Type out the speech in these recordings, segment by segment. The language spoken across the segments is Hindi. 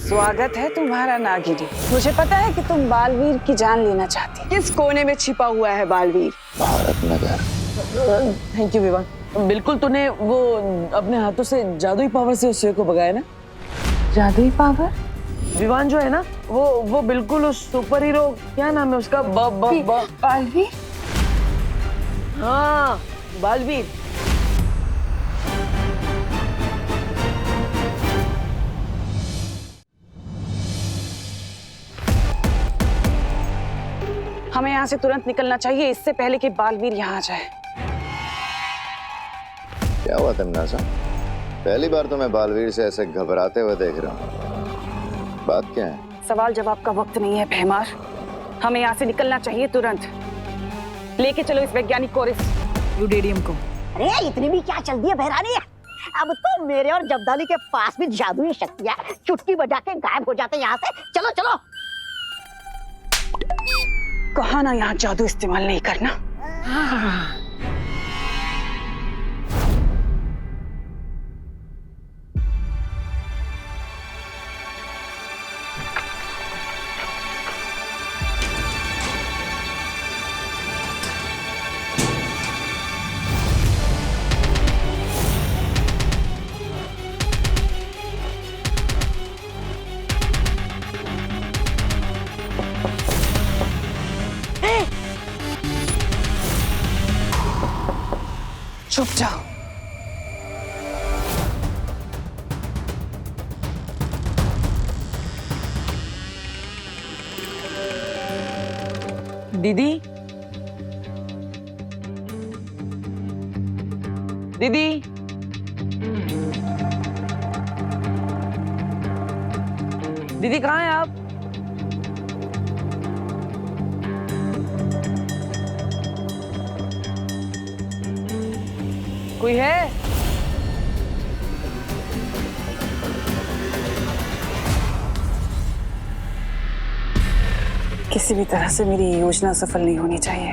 स्वागत है तुम्हारा नागिनी। मुझे पता है कि तुम बालवीर की जान लेना चाहती। किस कोने में छिपा हुआ है बालवीर? भारत नगर। Thank you Vivaan. बिल्कुल, तूने वो अपने हाथों से जादुई पावर से उस शेर को भगाया ना? जादुई पावर? विवान जो है ना, वो बिल्कुल उस सुपर हीरो, क्या नाम है उसका? बालवीर? हाँ, बालवीर। हमें यहाँ से तुरंत निकलना चाहिए, इससे पहले कि बालवीर यहाँ आ जाए। क्या हुआ तमन्ना? पहली बार तो मैं बालवीर से ऐसे घबराते हुए देख रहा हूँ। बात क्या है? सवाल जवाब का वक्त नहीं है भैमार। हमें यहाँ से निकलना चाहिए तुरंत। लेके चलो इस वैज्ञानिक को और इस यूडेरियम को। अरे इतनी भी क्या चल दी है बहरानी? अब तो मेरे और जब्दाली के पास भी जादुई शक्तियां चुटकी बजा के गायब हो जाते यहाँ से। चलो चलो। कहा ना यहाँ जादू इस्तेमाल नहीं करना। चुप जाओ। दीदी, दीदी, दीदी कहाँ हैं आप? कोई है? किसी भी तरह से मेरी योजना सफल नहीं होनी चाहिए।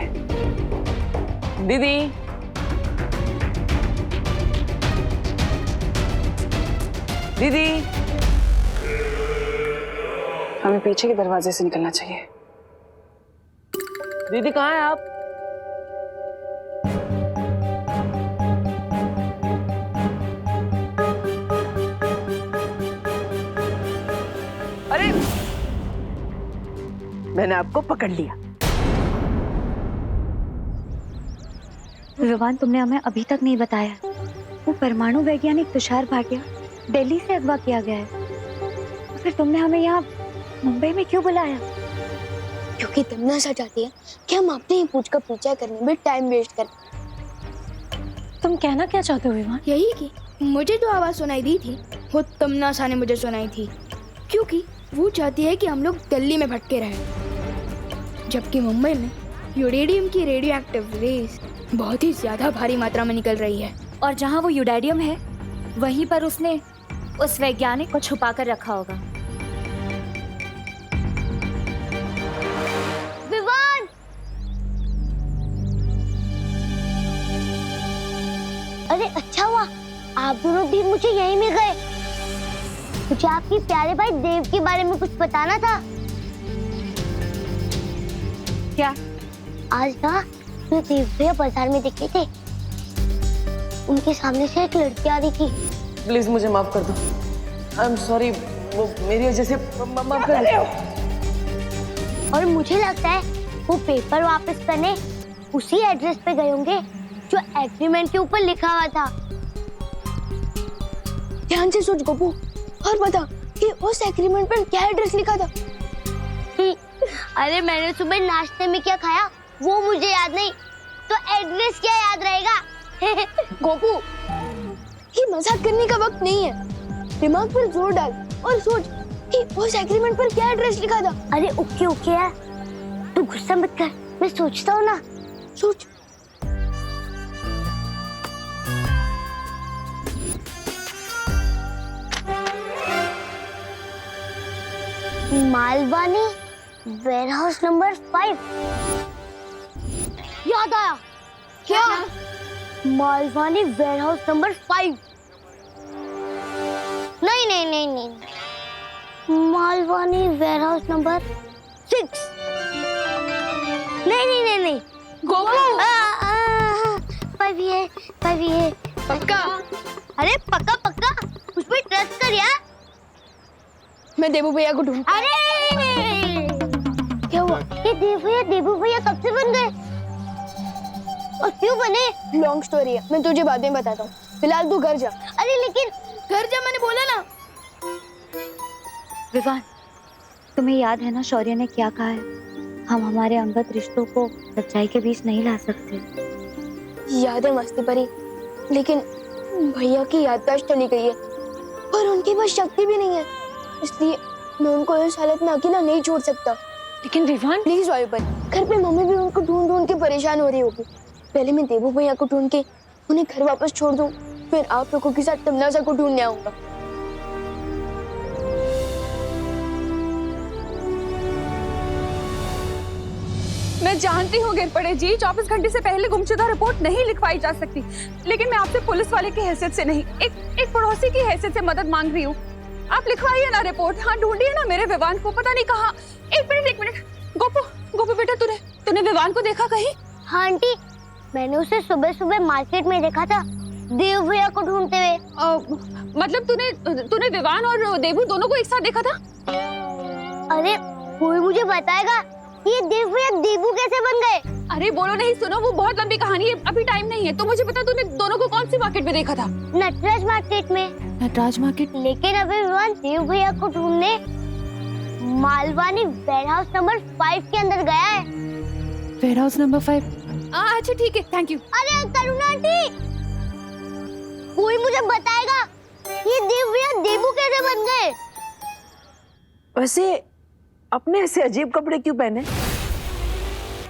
दीदी, दीदी, हमें पीछे के दरवाजे से निकलना चाहिए। दीदी कहाँ हैं आप? अरे, मैंने आपको पकड़ लिया। विवान, तुमने हमें अभी तक नहीं बताया, वो परमाणु वैज्ञानिक तुषार भाटिया दिल्ली से अगवा किया गया है। तो फिर तुमने हमें यहाँ मुंबई में क्यों बुलाया? क्योंकि तमन्ना चाहती है कि हम अपने ही पूछ का पीछा करने में टाइम वेस्ट करें। तुम कहना क्या चाहते हो विवान? यही कि मुझे जो आवाज सुनाई दी थी वो तमन्ना ने मुझे सुनाई थी, क्योंकि वो चाहती है कि हम लोग दिल्ली में भटके रहें, जबकि मुंबई में यूरेनियम की रेडियो एक्टिव रेस बहुत ही ज्यादा भारी मात्रा में निकल रही है। और जहाँ वो यूरेनियम है वहीं पर उसने उस वैज्ञानिक को छुपा कर रखा होगा। विवान! अरे अच्छा हुआ आप दोनों भी मुझे यहीं मिल गए। मुझे आपके प्यारे भाई देव के बारे में कुछ बताना था। क्या? आज ना मैं देव भैया बाजार में दिखे थे, उनके सामने से एक लड़की आ रही थी। प्लीज मुझे माफ कर दो। आई एम सॉरी, वो मेरी वजह से माफ कर दो। और मुझे लगता है वो पेपर वापस करने उसी एड्रेस पे गए होंगे जो एग्रीमेंट के ऊपर लिखा हुआ था। ध्यान से सोच गोपू और बता कि उस एग्रीमेंट पर क्या एड्रेस लिखा था। अरे मैंने सुबह नाश्ते में क्या खाया वो मुझे याद नहीं, तो एड्रेस क्या याद रहेगा। गोपू, ये मजाक करने का वक्त नहीं है, दिमाग पर जोर डाल और सोच कि उस एग्रीमेंट पर क्या एड्रेस लिखा था। अरे ओके ओके यार, तू गुस्सा मत कर, मैं सोचता हूँ ना। सोच। Malvani warehouse number 5। याद आया। क्या? Malvani warehouse number 5। नहीं नहीं नहीं नहीं, मालवानी वेयरहाउस नंबर 6। नहीं गोपू 5 ये पक्का? अरे पक्का उस पे ट्रस्ट कर यार। मैं देबू भैया को ढूंढ। अरे क्या हुआ? ये देबू भैया कब से बन गए और क्यों बने? लॉन्ग स्टोरी है, मैं तुझे बाद में बताता हूँ। फिलहाल तू घर जा। अरे लेकिन घर जा, मैंने बोला ना। विवान, तुम्हें याद है ना शौर्य ने क्या कहा है? हम हमारे अंगत रिश्तों को सच्चाई के बीच नहीं ला सकते। याद है मस्ती परी, लेकिन भैया की याददाश्त चली गई है और उनके पास शक्ति भी नहीं है, इसलिए मैं उनको इस हालत में अकेला नहीं छोड़ सकता। लेकिन विवान, प्लीज वायु पर, घर पे मम्मी भी उनको ढूंढ के परेशान हो रही होगी। पहले मैं देबू भैया को ढूंढ के उन्हें घर वापस छोड़ दूं, फिर आप लोगों के साथ तमन्ना को ढूंढने आऊंगा। मैं जानती हूँ गिरपड़े जी, 24 घंटे से पहले गुमशुदा रिपोर्ट नहीं लिखवाई जा सकती, लेकिन मैं आपसे पुलिस वाले की हैसियत से नहीं, एक पड़ोसी की हैसियत से मदद मांग रही हूँ। आप लिखवाइए ना रिपोर्ट। हाँ, ढूंढिए ना मेरे विवान को, पता नहीं कहाँ। एक मिनट गोपू बेटा, तूने विवान को देखा कहीं? हाँ आंटी, मैंने उसे सुबह मार्केट में देखा था देव भैया को ढूंढते हुए। मतलब तूने विवान और देबू दोनों को एक साथ देखा था? अरे कोई मुझे बताएगा ये देव भैया देबू कैसे बन गए? अरे बोलो नहीं, सुनो, वो बहुत लंबी कहानी है, अभी टाइम नहीं है। तो मुझे बता, तूने दोनों को कौन सी मार्केट में देखा था? नटराज मार्केट में। नटराज मार्केट? लेकिन अभी विवान देव भैया को ढूंढने मालवानी वेयरहाउस नंबर 5 के अंदर गया है। Warehouse number 5? अच्छा ठीक है, थैंक यू। अरे करुणा आंटी, कोई मुझे बताएगा ये देव भैया देबू कैसे बन गए? वैसे अपने ऐसे अजीब कपड़े क्यों पहने?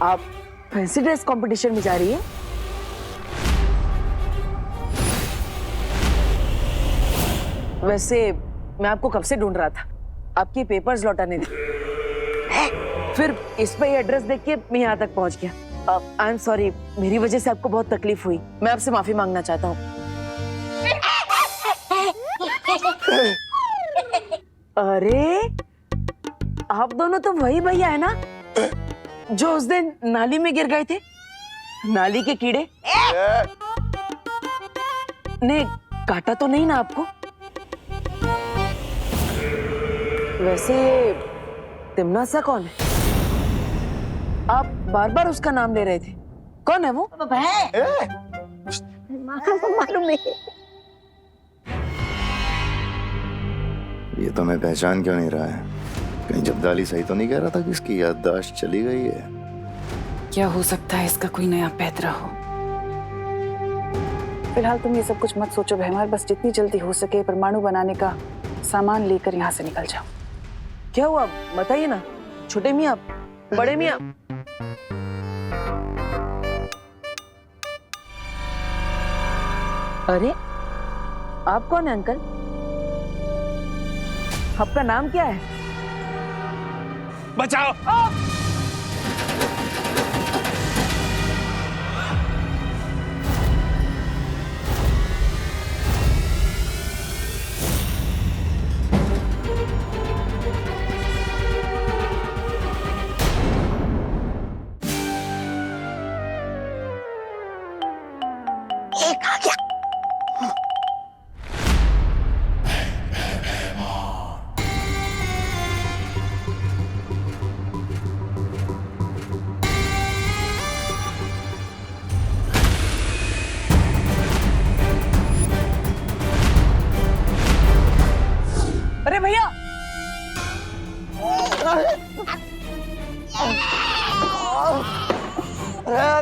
आप फैंसी ड्रेस कंपटीशन में जा रही है? वैसे मैं आपको कब से ढूंढ रहा था, आपके पेपर्स लौटाने थे। फिर इस पे एड्रेस देख के मैं यहाँ तक पहुँच गया। आई एम सॉरी, मेरी वजह से आपको बहुत तकलीफ हुई, मैं आपसे माफी मांगना चाहता हूँ। अरे आप दोनों तो वही भैया है ना जो उस दिन नाली में गिर गए थे? नाली के कीड़े ने काटा तो नहीं ना आपको? वैसे तिमना सा कौन है? आप बार बार उसका नाम ले रहे थे, कौन है वो? मालूम नहीं। ये तो मैं पहचान क्यों नहीं रहा है? कहीं जब्दाली सही तो नहीं कह रहा था कि इसकी याददाश्त चली गई है? क्या हो सकता है इसका कोई नया पैतरा हो। फिलहाल तुम ये सब कुछ मत सोचो भैमार, बस जितनी जल्दी हो सके परमाणु बनाने का सामान लेकर यहाँ से निकल जाओ। क्या हुआ बताइए ना, छोटे मियाँ, बड़े मियाँ? अरे आप कौन है अंकल? आपका नाम क्या है? बचाओ! एक आ गया। अरे भैया,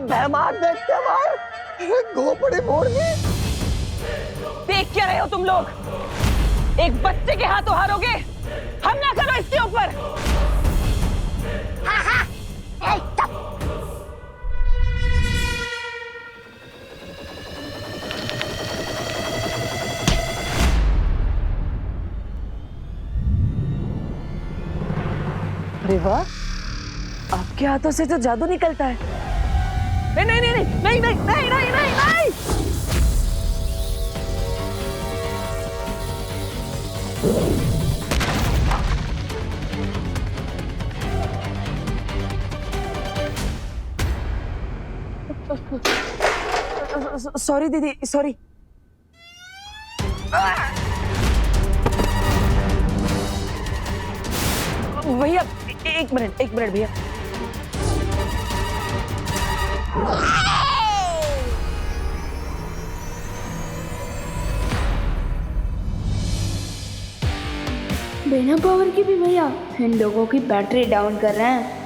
भैमार देखते मार, घोपड़ी फोड़ दी। देख क्या रहे हो तुम लोग? एक बच्चे के हाथों हारोगे? हमला करो इसके ऊपर। हाँ हाँ, चुप। अरे वाह, आपके हाथों से तो जादू निकलता है। नहीं नहीं नहीं नहीं नहीं नहीं नहीं नहीं नहीं। सॉरी दीदी, सॉरी। भैया एक मिनट भैया। बिना पावर के भी भैया इन लोगों की बैटरी डाउन कर रहे हैं।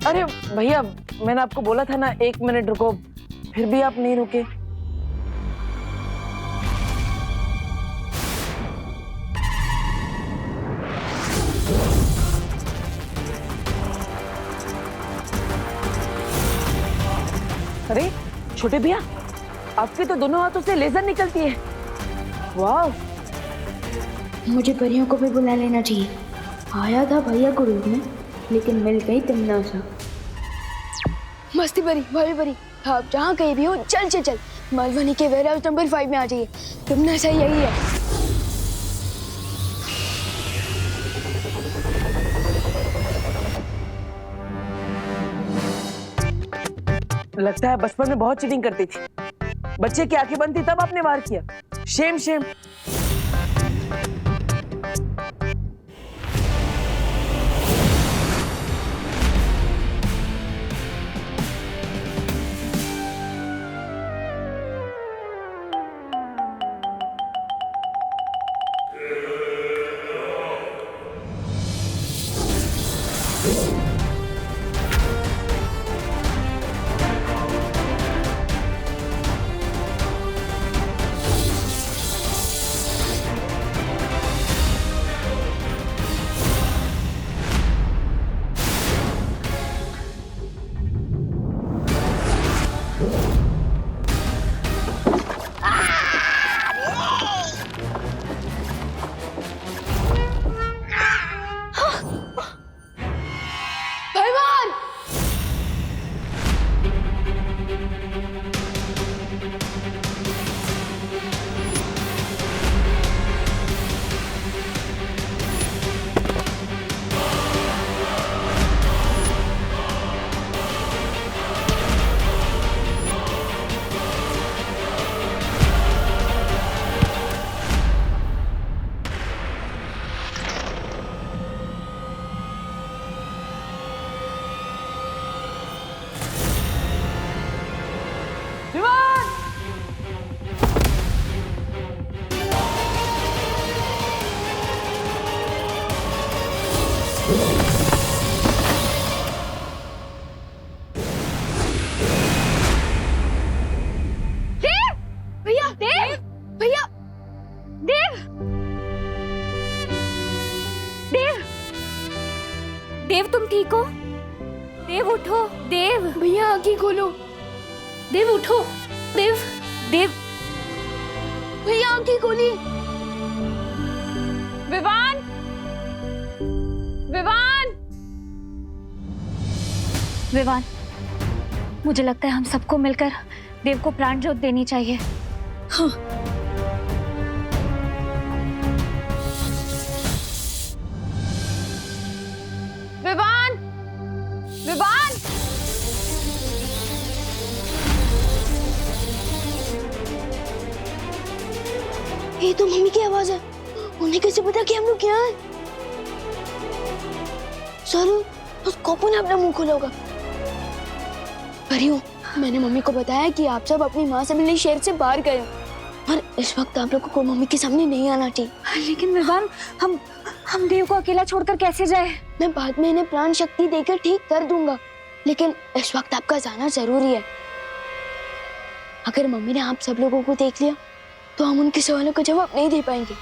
अरे भैया, मैंने आपको बोला था ना 1 मिनट रुको, फिर भी आप नहीं रुके। अरे छोटे भैया, आपके तो दोनों हाथों से लेजर निकलती है। वाह, मुझे परियों को भी बुला लेना चाहिए। आया था भैया को रूप में, लेकिन मिल गई तमन्ना। मस्ती परी, भाभी परी, आप जहाँ कहीं भी हो चल चल चल मालवनी के वेयर हाउस नंबर 5 में आ जाइए। तमन्ना सही यही है। लगता है बचपन में बहुत चीटिंग करती थी। बच्चे की आंखें बंद थी तब आपने वार किया। Shem Shem. देव तुम ठीक हो? देव उठो। देव भैया आंखें खोलो। देव उठो। देव देव भैया आंखें खोली। विवान विवान विवान, मुझे लगता है हम सबको मिलकर देव को प्राण ज्योत देनी चाहिए। हाँ। विवान विवान ये तो मम्मी की आवाज है। उन्हें कैसे पता कि हम लोग यहाँ हैं? जरूर उस कॉपू ने अपना मुंह खोला होगा। परियों, मैंने मम्मी को बताया कि आप सब अपनी माँ से मिलने शहर से बाहर गए हो और इस वक्त आप लोगों को मम्मी के सामने नहीं आना चाहिए। लेकिन विवान, हम देव को अकेला छोड़कर कैसे जाए? मैं बाद में इन्हें प्राण शक्ति देकर ठीक कर दूंगा, लेकिन इस वक्त आपका जाना जरूरी है। अगर मम्मी ने आप सब लोगों को देख लिया तो हम उनके सवालों का जवाब नहीं दे पाएंगे।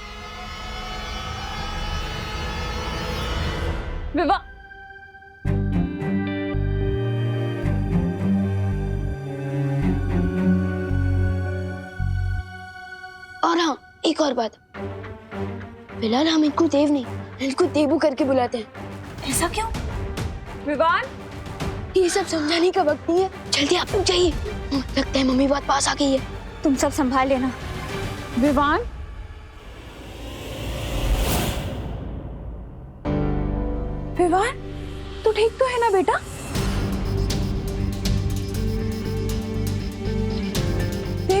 विवा और हाँ, एक और बात, फिलहाल हम इनको देव नहीं, इनको देवू करके बुलाते हैं। ऐसा क्यों? विवान, ये सब समझाने का वक्त नहीं है, जल्दी आप लोग जाइए। लगता है मम्मी बात पास आ गई है। तुम सब संभाल लेना। विवान विवान, तू ठीक तो है ना बेटा?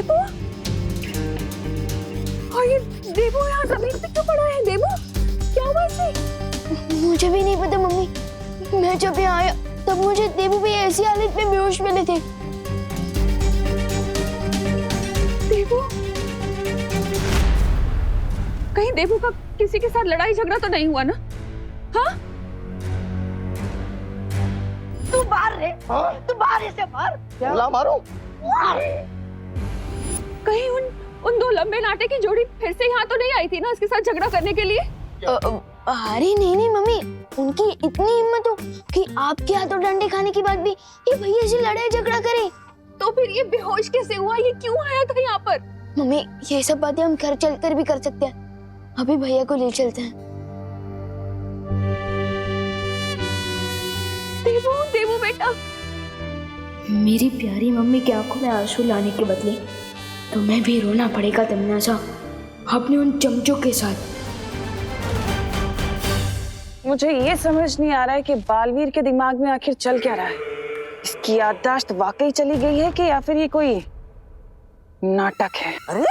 देवू, और ये देवू यहाँ जमीन पे क्यों पड़ा है? देवू क्या हुआ इसे? मुझे भी नहीं पता मम्मी, मैं जब यहाँ आया तब मुझे देवू भी ऐसी हालत में बेहोश मिले थे। देवू, कहीं देवू का किसी के साथ लड़ाई झगड़ा तो नहीं हुआ ना? हाँ? तू मार रे, तू मार इसे, मार। बोला मारो। मार। कहीं उन दो लंबे नाटे की जोड़ी फिर से यहाँ तो नहीं आई थी ना इसके साथ झगड़ा करने के लिए? अरे नहीं मम्मी, उनकी इतनी हिम्मत हो कि आपके हाथों डंडे खाने के बाद भी ये भैया से लड़ाई झगड़ा करे। तो फिर ये बेहोश कैसे हुआ? ये क्यों आया था यहाँ पर? मम्मी ये सब बातें हम घर चलकर भी कर सकते हैं, अभी भैया को ले चलते हैं। देवू, देवू बेटा। मेरी प्यारी मम्मी के आंखों में आंसू लाने के बदले तुम्हें भी रोना पड़ेगा तमन्ना, अपने उन चमचों के साथ। मुझे ये समझ नहीं आ रहा है कि बालवीर के दिमाग में आखिर चल क्या रहा है। इसकी याददाश्त वाकई चली गई है कि या फिर ये कोई नाटक है? अरे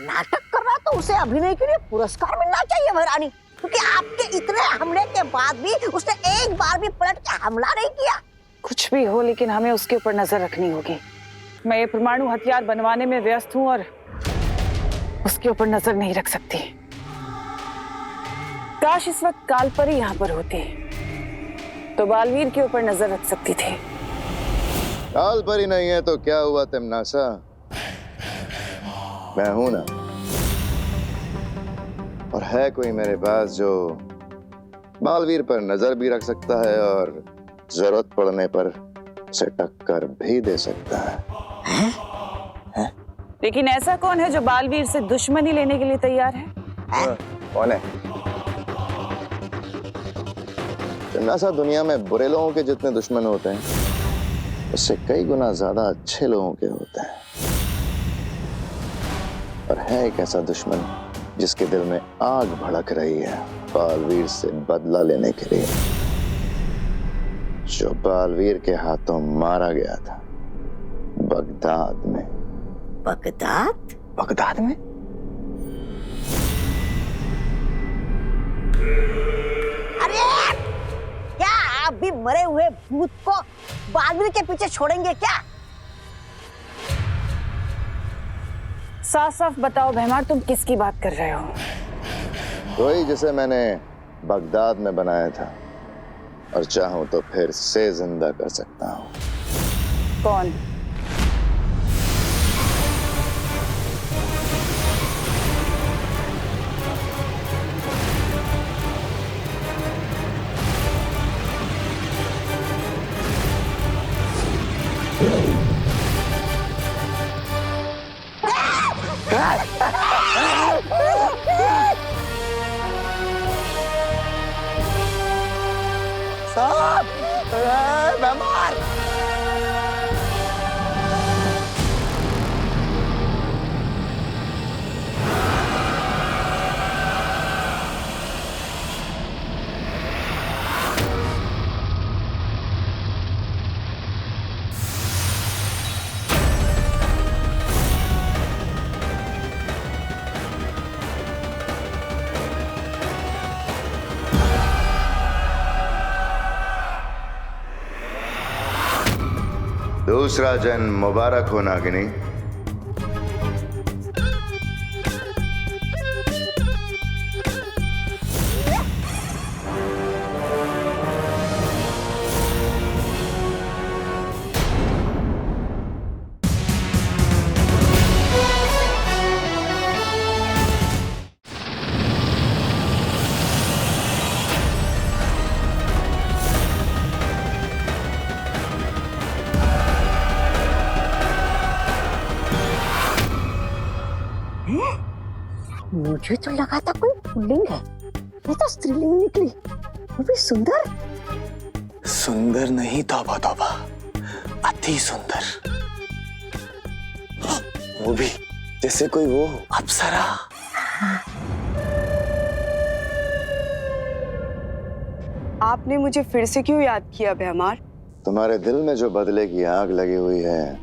नाटक कर रहा तो उसे अभिनय के लिए पुरस्कार मिलना चाहिए भैरानी, क्योंकि आपके इतने हमले के बाद भी उसने एक बार भी पलट के हमला नहीं किया। कुछ भी हो, लेकिन हमें उसके ऊपर नजर रखनी होगी। मैं ये परमाणु हथियार बनवाने में व्यस्त हूँ और उसके ऊपर नजर नहीं रख सकती। काश इस वक्त कालपरी यहाँ पर होती तो बालवीर के ऊपर नजर रख सकती थी। कालपरी नहीं है तो क्या हुआ तमन्ना, मैं हूं ना। और है कोई मेरे पास जो बालवीर पर नजर भी रख सकता है और जरूरत पड़ने पर उसे टक्कर भी दे सकता है? लेकिन ऐसा कौन है जो बालवीर से दुश्मनी लेने के लिए तैयार है? कौन है? तमन्ना, दुनिया में बुरे लोगों के जितने दुश्मन होते हैं उससे कई गुना ज्यादा अच्छे लोगों के होते हैं। और है एक ऐसा दुश्मन जिसके दिल में आग भड़क रही है बालवीर से बदला लेने के लिए, जो बालवीर के हाथों मारा गया था बगदाद में। बगदाद? बगदाद में? अरे क्या आप भी मरे हुए भूत को बालवीर के पीछे छोड़ेंगे क्या? साफ साफ बताओ भैमार, तुम किसकी बात कर रहे हो? वही जिसे मैंने बगदाद में बनाया था और चाहूं तो फिर से जिंदा कर सकता हूं। कौन? दूसरा जन्म मुबारक हो नागिनी। मुझे तो लगा था कोई पुल्लिंग है, ये तो स्त्रीलिंग निकली, वो भी सुंदर। सुंदर नहीं, तौबा तौबा, अति सुंदर। वो भी जैसे कोई वो अप्सरा। आपने मुझे फिर से क्यों याद किया भैमार? तुम्हारे दिल में जो बदले की आग लगी हुई है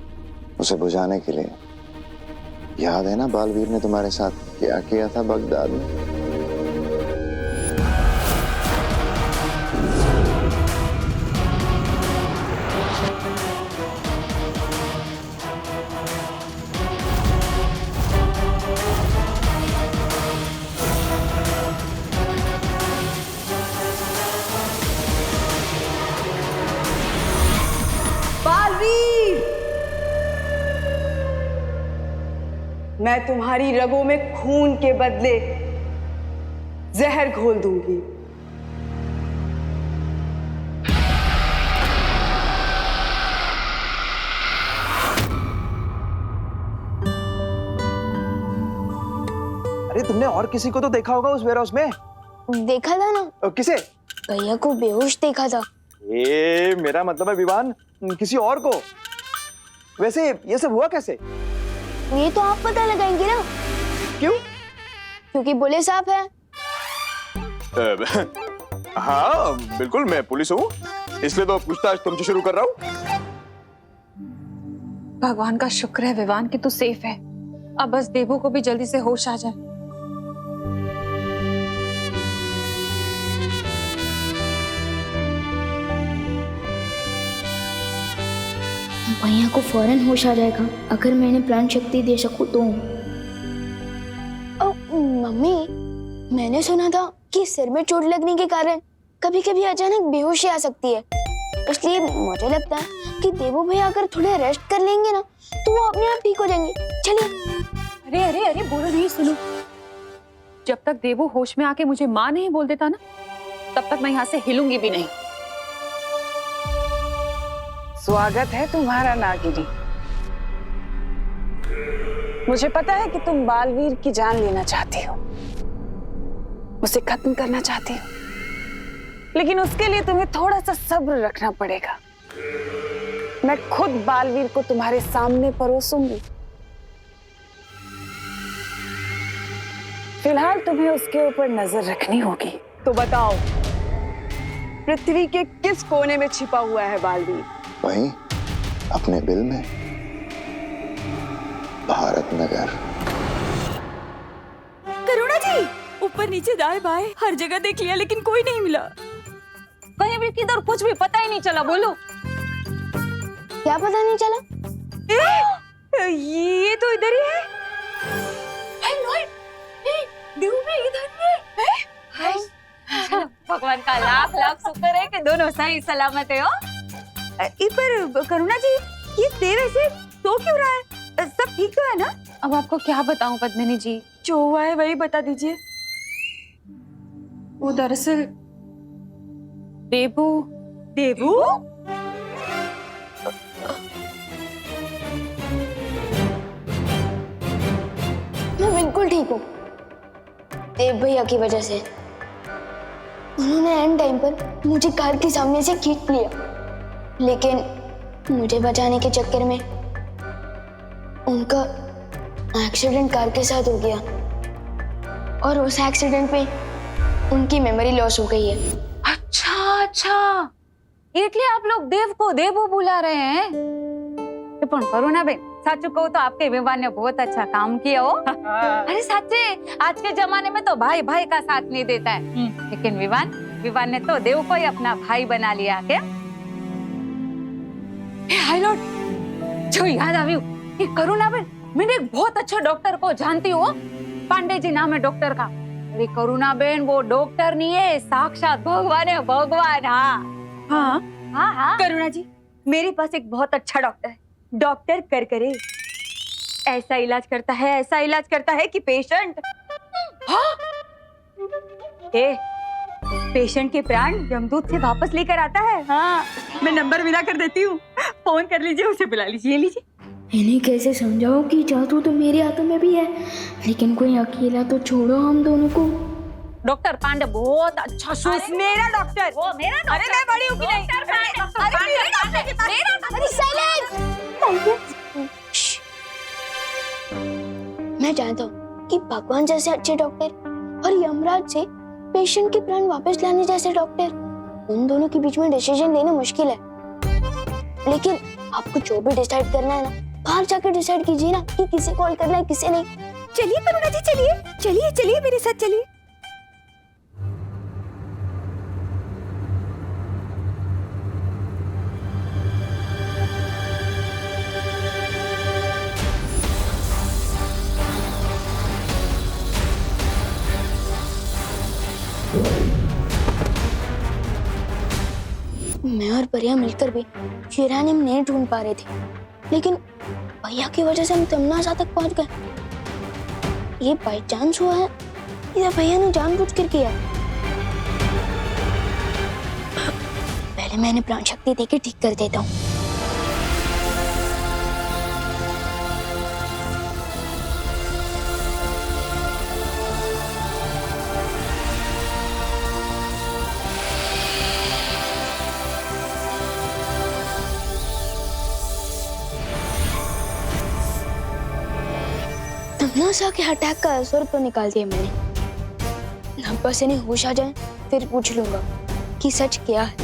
उसे बुझाने के लिए। याद है ना बालवीर ने तुम्हारे साथ क्या किया था बगदाद में? मैं तुम्हारी रगों में खून के बदले जहर घोल दूंगी। अरे तुमने और किसी को तो देखा होगा उस वेयरहाउस में? देखा था ना, किसे? भैया को बेहोश देखा था। मेरा मतलब है विवान, किसी और को। वैसे ये सब हुआ कैसे? ये तो आप पता लगाएंगे ना। क्यों? क्योंकि बोले साहब है। हाँ बिल्कुल, मैं पुलिस हूँ, इसलिए तो पूछताछ तुमसे शुरू कर रहा हूँ। भगवान का शुक्र है विवान कि तू सेफ है। अब बस देवू को भी जल्दी से होश आ जाए। भैया को फौरन होश आ जाएगा अगर मैंने प्राण शक्ति दे सकूं तो। मम्मी, मैंने सुना था कि सिर में चोट लगने के कारण कभी कभी अचानक बेहोशी आ सकती है, इसलिए मुझे लगता है कि देवू भैया अगर थोड़े रेस्ट कर लेंगे ना तो वो अपने आप ठीक हो जाएंगे। चलिए। अरे अरे अरे बोलो नहीं, सुनो। जब तक देवू होश में आके मुझे माँ नहीं बोल देता ना, तब तक मैं यहाँ से हिलूंगी भी नहीं। स्वागत है तुम्हारा नागिनी। मुझे पता है कि तुम बालवीर की जान लेना चाहती हो, उसे खत्म करना चाहती हो, लेकिन उसके लिए तुम्हें थोड़ा सा सब्र रखना पड़ेगा। मैं खुद बालवीर को तुम्हारे सामने परोसूंगी। फिलहाल तुम्हें उसके ऊपर नजर रखनी होगी। तो बताओ, पृथ्वी के किस कोने में छिपा हुआ है बालवीर? वहीं अपने बिल में, भारत नगर। करुणा जी, ऊपर नीचे दाएं बाएं हर जगह देख लिया लेकिन कोई नहीं मिला। कहीं भी किधर कुछ भी पता ही नहीं चला। बोलो क्या पता नहीं चला? ये तो इधर ही है। देवू भी इधर ही है। भगवान का लाख लाख शुक्र है कि दोनों सही सलामत है। पर करुणा जी, ये देव ऐसे तो क्यों रहा है? सब ठीक तो है ना? अब आपको क्या बताऊं पद्मिनी जी, जो हुआ है वही बता दीजिए। वो दरअसल देवू। देवू? मैं बिल्कुल ठीक हूँ, देव भैया की वजह से। उन्होंने एंड टाइम पर मुझे कार के सामने से खींच लिया, लेकिन मुझे बचाने के चक्कर में उनका एक्सीडेंट कार के साथ हो गया और उस एक्सीडेंट में उनकी मेमोरी लॉस हो गई है। अच्छा अच्छा, इसलिए आप लोग देव को देवू बुला रहे हैं। पण करुणा बेन, साचू कहूं तो आपके विवान ने बहुत अच्छा काम किया हो। अरे सच्चे, आज के जमाने में तो भाई भाई का साथ नहीं देता है, लेकिन विवान ने तो देव को ही अपना भाई बना लिया। क्या हाय लॉर्ड, जो याद आवी कि करुणा बेन, मैंने एक बहुत अच्छा डॉक्टर को जानती हूँ। पांडे जी नाम है डॉक्टर का। अरे करुणा बेन, वो डॉक्टर नहीं है, साक्षात भगवान है, भगवान। हाँ हाँ हाँ करुणा जी, मेरे पास एक बहुत अच्छा डॉक्टर है, डॉक्टर करकरे। ऐसा इलाज करता है कि पेशेंट पेशेंट के प्राण यमदूत से वापस लेकर आता है। हाँ, मैं नंबर मिला कर देती हूँ, फोन कर लीजिए, उसे बुला लीजिए। ये लीजिए। इन्हें कैसे समझाओ कि जादू तो मेरे हाथों में भी है, लेकिन कोई अकेला तो छोड़ो हम दोनों को। डॉक्टर पांडे बहुत अच्छा शूस। मेरा डॉक्टर, वो मेरा डॉक्टर। अरे मैं बड़ी हूँ कि नहीं? मैं जानता हूँ कि भगवान जैसे अच्छे डॉक्टर और यमराज से पेशेंट के प्राण वापस लाने जैसे डॉक्टर, उन दोनों के बीच में डिसीजन लेना मुश्किल है, लेकिन आपको जो भी डिसाइड करना है ना, बाहर जाकर डिसाइड कीजिए ना कि किसे कॉल करना है किसे नहीं। चलिए करुणा जी, चलिए चलिए चलिए मेरे साथ चलिए। मैं और परिया मिलकर भी यूरेनियम नहीं ढूंढ पा रहे थे, लेकिन भैया की वजह से हम तमनासा तक पहुंच गए। ये बाय चांस हुआ है या भैया ने जानबूझकर किया? पहले मैंने प्राण शक्ति देके ठीक कर देता हूँ। तमनासा के अटैक का असर तो निकाल दिया मैंने। अब बस इन्हें होश आ जाए फिर पूछ लूंगा कि सच क्या है।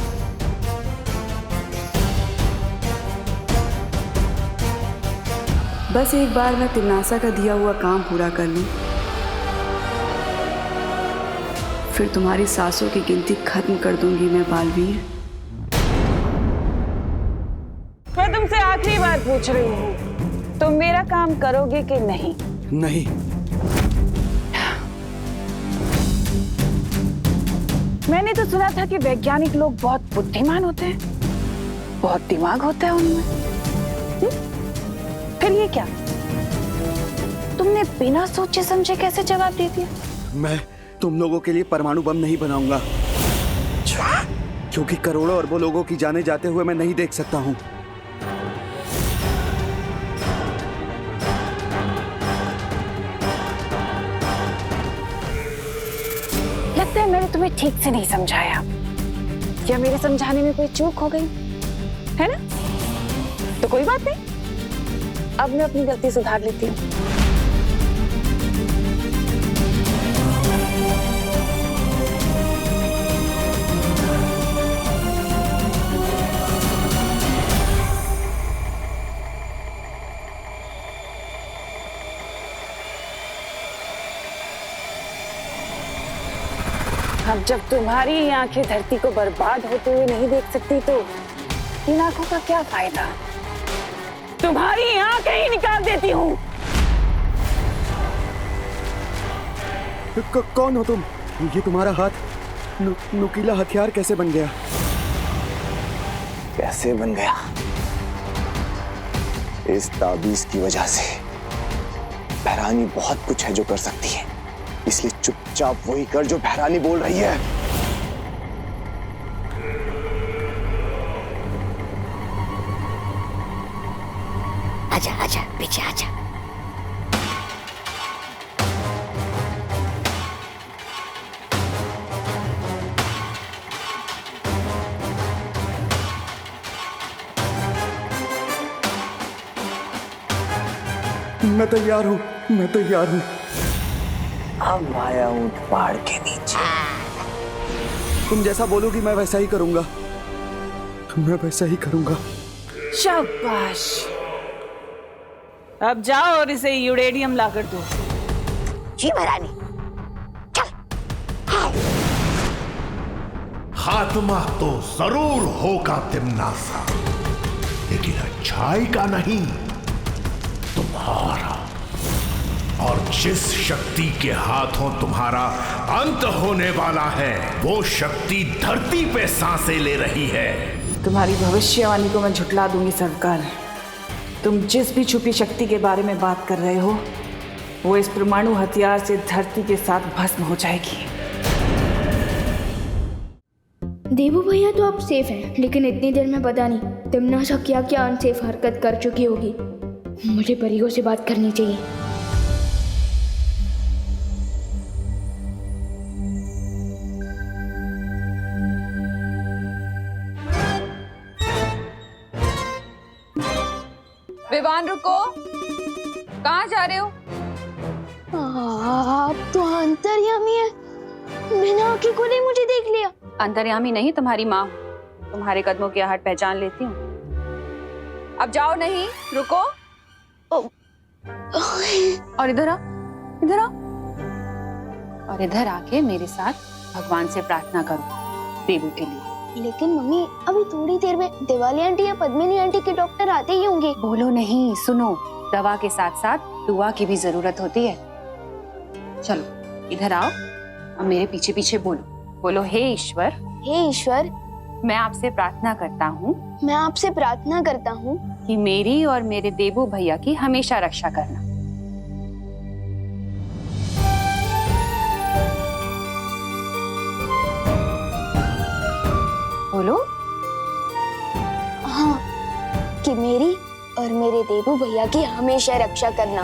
बस एक बार मैं तिमनासा का दिया हुआ काम पूरा कर लूं, फिर तुम्हारी सांसों की गिनती खत्म कर दूंगी मैं बालवीर। मैं तुमसे आखिरी बार पूछ रही हूँ, तुम मेरा काम करोगे कि नहीं? नहीं। मैंने तो सुना था कि वैज्ञानिक लोग बहुत बुद्धिमान होते हैं, बहुत दिमाग होता है उनमें। फिर ये क्या, तुमने बिना सोचे समझे कैसे जवाब दे दिया? मैं तुम लोगों के लिए परमाणु बम नहीं बनाऊंगा, क्योंकि करोड़ों अरबों लोगों की जाने जाते हुए मैं नहीं देख सकता हूँ। लगता है मैंने तुम्हें ठीक से नहीं समझाया, क्या मेरे समझाने में कोई चूक हो गई है ना? तो कोई बात नहीं, अब मैं अपनी गलती सुधार लेती हूँ। अब जब तुम्हारी आंखें धरती को बर्बाद होते हुए नहीं देख सकती तो इन आंखों का क्या फायदा? तुम्हारी आंखें ही निकाल देती हूँ। कौन हो तुम? ये तुम्हारा हाथ नुकीला हथियार कैसे बन गया? कैसे बन गया? इस ताबीज की वजह से। बहरानी बहुत कुछ है जो कर सकती है, इसलिए चुपचाप वही कर जो बहरानी बोल रही है। आजा आजा पीछे आजा। मैं तैयार हूँ, मैं तैयार हूँ। अब आया ऊंट पहाड़ के नीचे। तुम जैसा बोलोगी मैं वैसा ही करूंगा, मैं वैसा ही करूंगा। शाबाश, अब जाओ और इसे यूरेनियम लाकर दो। जी महारानी। खात्मा तो जरूर होगा तिमनासा, लेकिन अच्छाई का नहीं, तुम्हारा। और जिस शक्ति के हाथों तुम्हारा अंत होने वाला है, वो शक्ति धरती पे सांसें ले रही है। तुम्हारी भविष्यवाणी को मैं झुठला दूंगी सरकार। तुम जिस भी छुपी शक्ति के बारे में बात कर रहे हो, वो इस परमाणु हथियार से धरती के साथ भस्म हो जाएगी। देवू भैया तो अब सेफ हैं, लेकिन इतनी देर में पता नहीं तिमनासा क्या क्या अनसेफ हरकत कर चुकी होगी। मुझे परियों से बात करनी चाहिए। विवान रुको, कहाँ जा रहे हो? आप तो अंतर्यामी है, बिना आंखें खोले मुझे देख लिया। अंतर्यामी नहीं, तुम्हारी माँ। तुम्हारे कदमों की आहट पहचान लेती हूँ। अब जाओ, नहीं रुको, और इधर आ, इधर आ, और इधर आके मेरे साथ भगवान से प्रार्थना करो देवू के लिए। लेकिन मम्मी अभी थोड़ी देर में दिवाली आंटी या पद्मिनी आंटी के डॉक्टर आते ही होंगे। बोलो नहीं, सुनो, दवा के साथ साथ दुआ की भी जरूरत होती है। चलो इधर आओ और मेरे पीछे पीछे बोलो, बोलो हे ईश्वर, हे ईश्वर, मैं आपसे प्रार्थना करता हूँ मैं आपसे प्रार्थना करता हूँ कि मेरी और मेरे देवू भैया की हमेशा रक्षा करना। बोलो। हाँ, कि मेरी और मेरे देवू भैया की हमेशा रक्षा करना।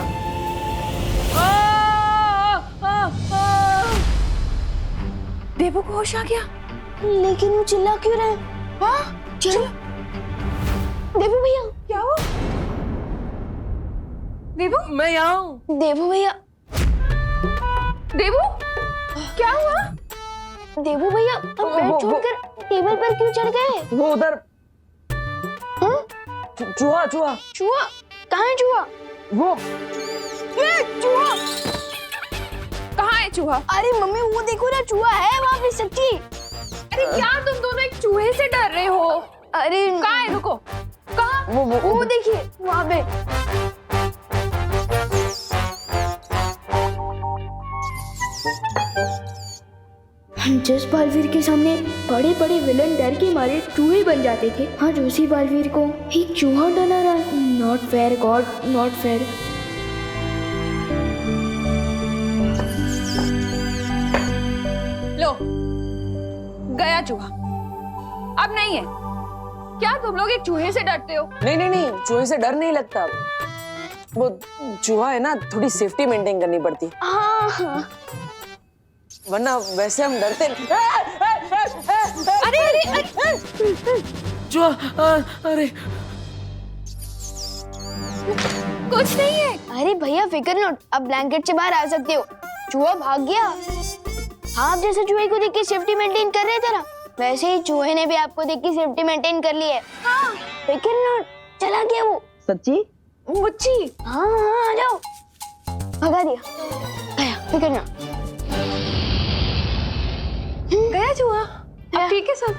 देवू को होश आ गया, लेकिन वो चिल्ला क्यों रहे? हाँ चलो देवू भैया। क्या हुआ? देवू, मैं यहाँ हूँ। देवू भैया, देवू क्या हुआ? देवू भैया अब बेड छोड़कर टेबल पर क्यों चढ़ गए? वो उधर चूहा चूहा चूहा? कहाँ है चूहा? वो चूहा? कहाँ है चूहा? अरे मम्मी वो देखो ना, चूहा है वहाँ पे सच्ची। अरे क्या तुम दोनों एक चूहे से डर रहे हो? अरे कहाँ है? रुको, कहाँ? वो देखिए वहाँ पे। जिस बालवीर के सामने बड़े बड़े विलन डर के मारे चूहे बन जाते थे, आज उसी बालवीर को एक चूहा डरा रहा है। Not fair God, not fair. लो, गया चूहा, अब नहीं है। क्या तुम लोग एक चूहे से डरते हो? नहीं नहीं नहीं, चूहे से डर नहीं लगता। वो चूहा है ना, थोड़ी सेफ्टी मेंटेन करनी पड़ती है। हाँ, वरना वैसे हम डरते नहीं। अरे अरे अरे चूहा, अरे कुछ नहीं है। अरे भैया फिकर नॉट, अब ब्लैंकेट से बाहर आ सकते हो। चूहा भाग गया। आप जैसे चूहे को देख के सेफ्टी मेंटेन कर रहे थे ना, वैसे ही चूहे ने भी आपको देख के सेफ्टी मेंटेन कर ली है। हाँ, फिकर नॉट, चला गया वो। सच्ची? मुच्ची? हाँ हाँ, आ जाओ। भगा दिया, गया फिकर नॉट। गया चूहा? अब ठीक है सब?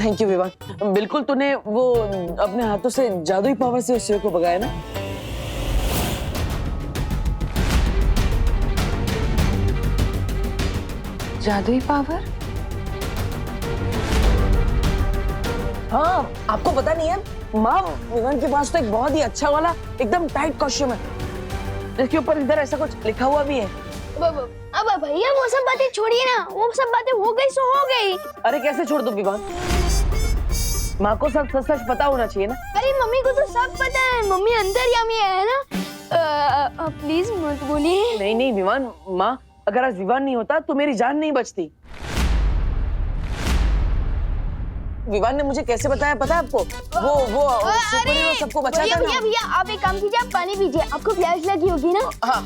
थैंक यू विवान, बिल्कुल तूने वो अपने हाथों से जादुई पावर से उस चूहे को भगाया ना। जादुई पावर? हाँ, आपको पता नहीं है माँ, विवान के पास तो एक बहुत ही अच्छा वाला एकदम टाइट कॉस्ट्यूम है, जिसके ऊपर इधर ऐसा कुछ लिखा हुआ भी है। अब भैया वो सब बातें छोड़िए ना, वो सब बातें हो गई सो हो गई। अरे कैसे छोड़ दो विवान, माँ को सब सच सच पता होना चाहिए ना। अरे मम्मी को तो सब पता है, मम्मी अंतर्यामी है ना। प्लीज मत बोलिए। नहीं नहीं विवान, माँ अगर आज विवान नहीं होता तो मेरी जान नहीं बचती। विवान ने मुझे कैसे बताया पता है आपको? वो सुपर हीरो सबको बचाता भैया भैया आप एक काम कीजिए, आप पानी पीजिए, आपको प्यास लगी होगी ना। हाँ,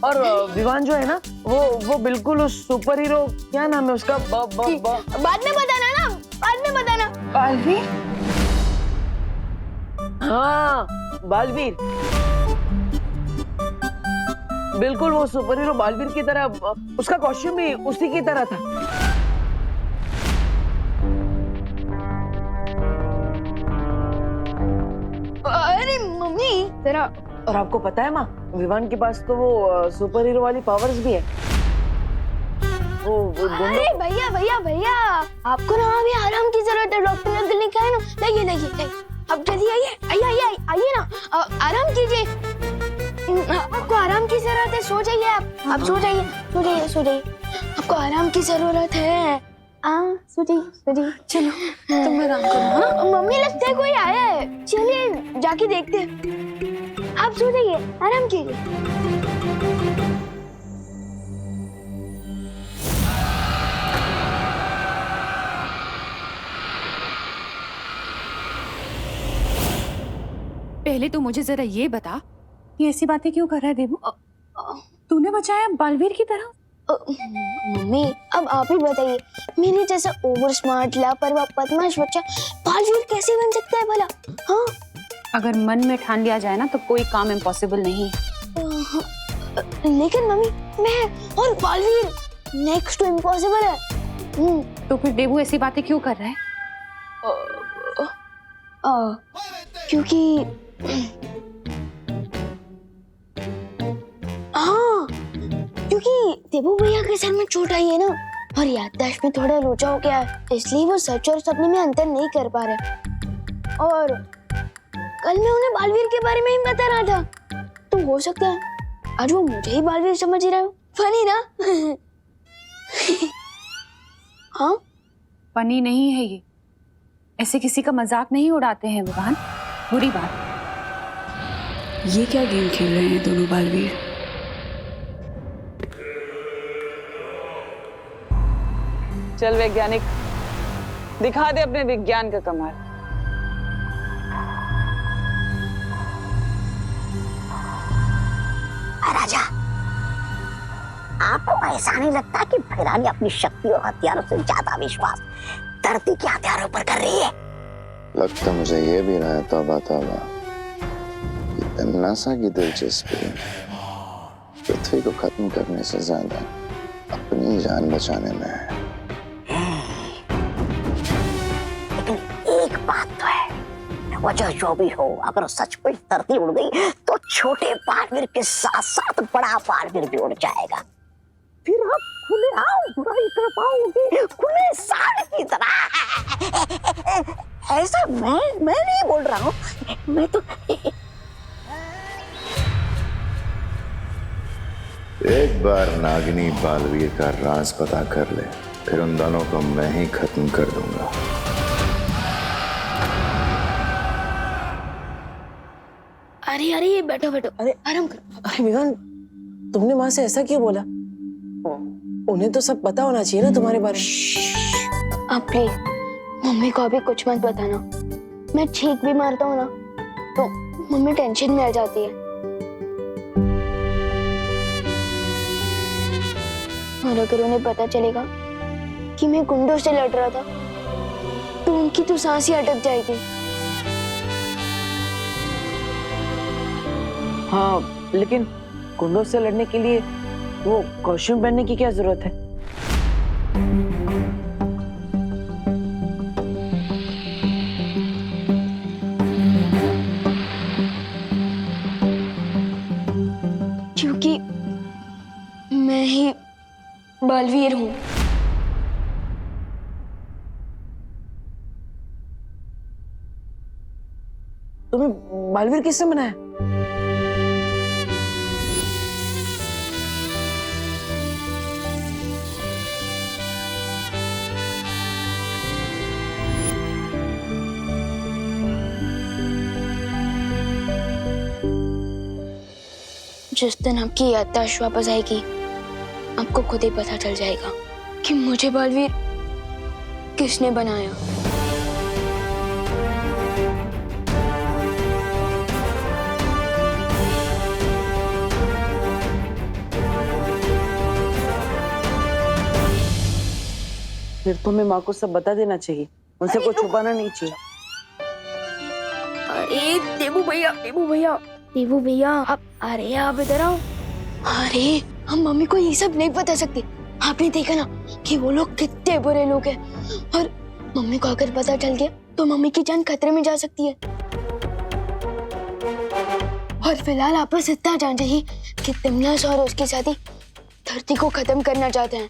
और विवान जो है ना, वो बिल्कुल उस सुपर हीरो, क्या नाम है उसका? बाद में बताना ना, बाद में बताना। बालवीर? हाँ, बालवीर, बिल्कुल वो सुपर हीरो बालवीर की तरह, उसका कॉस्ट्यूम भी उसी की तरह था। अरे मम्मी जरा। और आपको पता है माँ, विवान के पास तो वो सुपर हीरो वाली पावर्स भी है। वो अरे भैया भैया भैया, आपको ना अभी आराम की जरूरत है, डॉक्टर अंकल ने कहा है ना। लाइए अब जल्दी आइए ना, आराम कीजिए। आपको आराम की जरूरत है, सो जाइए आप सो जाइए। आपको आराम की जरूरत है। सो जाइए। चलो तुम आराम करो। हाँ? मम्मी लगता है कोई आया है, चलिए जाके देखते हैं। आप सो जाइए, आराम कीजिए। पहले तो मुझे जरा ये बता, ये ऐसी बातें क्यों कर रहा है देवू? तूने बचाया बालवीर की तरह? मम्मी अब आप ही बताइए, मेरे जैसा ओवर स्मार्ट लापरवाह बदमाश बच्चा बालवीर कैसे बन सकता है भला? हाँ अगर मन में ठान लिया जाए ना तो कोई काम इम्पॉसिबल नहीं है। लेकिन मम्मी मैं और बालवीर नेक्स्ट टू इम्पॉसिबल है। तो फिर देबू ऐसी बातें क्यों कर रहा है? क्योंकि हाँ, क्योंकि देबू भैया के सर में चोट आई है ना, और याददाश्त में थोड़ा लोचा हो गया है, इसलिए वो सच और सपने में अंतर नहीं कर पा रहे। और कल मैं उन्हें बालवीर के बारे में ही बता रहा था, तो हो सकता है आज वो मुझे ही बालवीर समझ ही रहा हो। फनी ना? हाँ, फनी नहीं है ये, ऐसे किसी का मजाक नहीं उड़ाते हैं विवान, बुरी बात। ये क्या गेम खेल रहे हैं दोनों बालवीर? चल वैज्ञानिक, दिखा दे अपने विज्ञान का कमाल। राजा, आपको ऐसा नहीं लगता कि भैरानी अपनी शक्ति और हथियारों से ज्यादा विश्वास धरती के हथियारों पर कर रही है? लगता मुझे ये भी रहा है तौबा तौबा, तमन्नासा की दिलचस्पी पृथ्वी को खत्म करने से ज्यादा अपनी जान बचाने में है। लेकिन एक बात तो है, वजह जो भी हो, अगर सचमुच धरती उड़ गई तो छोटे बालवीर के साथ साथ बड़ा बालवीर भी उड़ जाएगा। फिर आप खुले आओ बुराई कर पाओगे, खुले साड़ की तरह। ऐसा मैं नहीं बोल रहा हूँ, मैं तो एक बार नागिनी बालवीर का राज पता कर ले, फिर उन दोनों को मैं ही खत्म कर दूंगा। अरे अरे बैठो बैठो, अरे आराम करो। अरे विवान, तुमने माँ से ऐसा क्यों बोला? उन्हें तो सब पता होना चाहिए ना तुम्हारे बारे में। अब प्लीज मम्मी को अभी कुछ मत बताना। मैं छींक भी मारता हूँ ना तो मम्मी टेंशन में आ जाती है, और अगर उन्हें पता चलेगा कि मैं गुंडों से लड़ रहा था तो उनकी तो सांस ही अटक जाएगी। हाँ, लेकिन गुंडों से लड़ने के लिए वो कॉस्ट्यूम पहनने की क्या जरूरत है? क्योंकि मैं ही बालवीर हूँ। तुम्हें बालवीर किसने बनाया? जिस दिन आपकी याददाश्त वापस आएगी आपको खुद ही पता चल जाएगा कि मुझे बालवीर किसने बनाया। फिर तुम्हें माँ को सब बता देना चाहिए, उनसे कुछ छुपाना नहीं चाहिए। अरे देबू भैया, देबू भैया, देबू भैया, आप अरे आप इधर आओ। अरे हम मम्मी को ये सब नहीं बता सकते। आपने देखा ना कि वो लोग कितने बुरे लोग हैं, और मम्मी को अगर पता चल गया तो मम्मी की जान खतरे में जा सकती है। और फिलहाल आप बस इतना जान जाइए कि तिमनास और उसकी शादी धरती को खत्म करना चाहते हैं।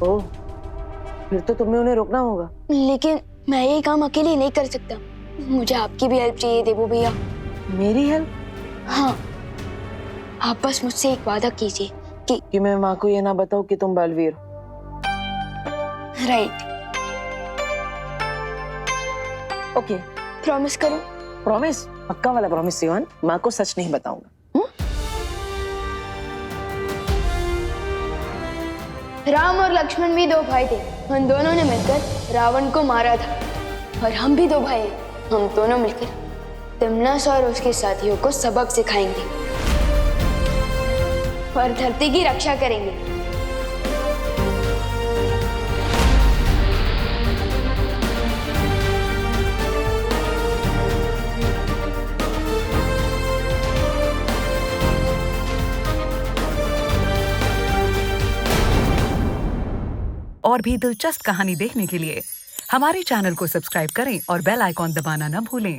ओह, फिर तो तुम्हें उन्हें रोकना होगा। लेकिन मैं ये काम अकेले नहीं कर सकता, मुझे आपकी भी हेल्प चाहिए देबू भैया। मेरी हेल्प? हाँ, आप बस मुझसे एक वादा कीजिए कि मैं माँ को ये ना बताऊं कि तुम बालवीर हो। राइट। ओके, प्रॉमिस करो। प्रॉमिस? पक्का वाला प्रॉमिस सिवान, माँ को सच नहीं बताऊंगा। राम और लक्ष्मण भी दो भाई थे, उन दोनों ने मिलकर रावण को मारा था। और हम भी दो भाई हैं, हम दोनों मिलकर तिमनास और उसके साथियों को सबक सिखाएंगे और धरती की रक्षा करेंगे। और भी दिलचस्प कहानी देखने के लिए हमारे चैनल को सब्सक्राइब करें और बेल आइकॉन दबाना न भूलें।